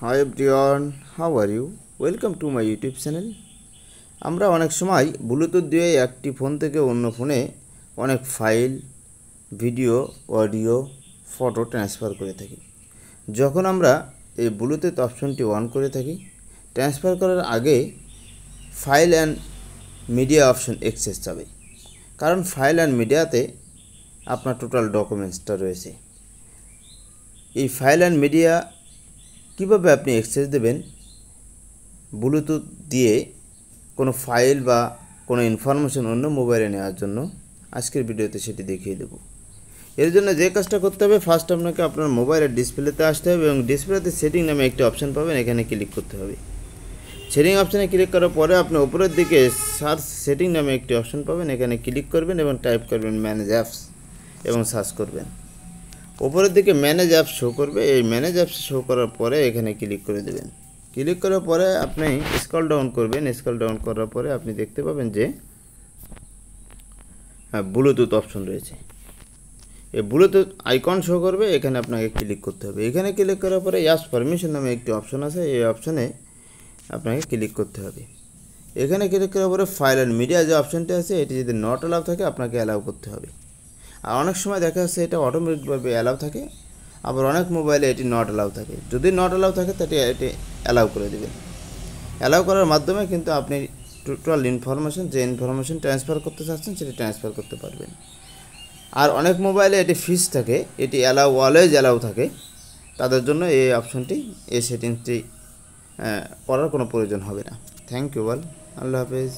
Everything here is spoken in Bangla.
Hi everyone, how are you? Welcome to my YouTube channel. আমরা অনেক সময় ব্লুটুথ দিয়ে একটি ফোন থেকে অন্য ফোনে অনেক file, video, audio, photo transfer করে থাকি। যখন আমরা এই ব্লুটুথ অপশনটি অন করে থাকি, ট্রান্সফার করার আগে file and media option access যাবে, কারণ ফাইল অ্যান্ড মিডিয়াতে আপনার টোটাল ডকুমেন্টসটা রয়েছে। এই ফাইল অ্যান্ড মিডিয়া কীভাবে আপনি অ্যাক্সেস দেবেন ব্লুটুথ দিয়ে কোনো ফাইল বা কোনো ইনফরমেশন অন্য মোবাইলে নেওয়ার জন্য আজকের ভিডিওতে সেটি দেখিয়ে দেব। এর জন্য যে কাজটা করতে হবে, ফার্স্ট আপনাকে আপনার মোবাইলের ডিসপ্লেতে আসতে হবে এবং ডিসপ্লেতে সেটিং নামে একটি অপশান পাবেন, এখানে ক্লিক করতে হবে। সেটিং অপশানে ক্লিক করার পরে আপনি উপরের দিকে সার্চ সেটিং নামে একটি অপশান পাবেন, এখানে ক্লিক করবেন এবং টাইপ করবেন ম্যানেজ অ্যাপস এবং সার্চ করবেন। উপরের দিকে ম্যানেজ অ্যাপস শো করবে, এই ম্যানেজ অ্যাপস শো করার পরে এখানে ক্লিক করে দেবেন। ক্লিক করার পরে আপনি স্ক্রল ডাউন করবেন, স্ক্রল ডাউন করার পরে আপনি দেখতে পাবেন যে ব্লুটুথ অপশন রয়েছে। এই ব্লুটুথ আইকন শো করবে, এখানে আপনাকে ক্লিক করতে হবে। এখানে ক্লিক করার পরে ইয়াস পারমিশন নামে একটি অপশন আছে, এই অপশনে আপনাকে ক্লিক করতে হবে। এখানে ক্লিক করার পরে ফাইল অ্যান্ড মিডিয়া যে অপশনটি আছে, এটি যদি নট অ্যালাউ থাকে আপনাকে অ্যালাউ করতে হবে। আর অনেক সময় দেখা যাচ্ছে এটা অটোমেটিকভাবে অ্যালাউ থাকে, আবার অনেক মোবাইলে এটি নট অ্যালাউ থাকে। যদি নট অ্যালাউ থাকে তাহলে এটি অ্যালাউ করে দেবেন। অ্যালাউ করার মাধ্যমে কিন্তু আপনি টোটাল ইনফরমেশন, যে ইনফরমেশন ট্রান্সফার করতে চাচ্ছেন সেটি ট্রান্সফার করতে পারবেন। আর অনেক মোবাইলে এটি ফিক্স থাকে, এটি অ্যালাউ অলওয়েজ অ্যালাউ থাকে, তাদের জন্য এই অপশনটি, এই সেটিংসটি করার কোনো প্রয়োজন হবে না। থ্যাংক ইউ অল, আল্লাহ হাফেজ।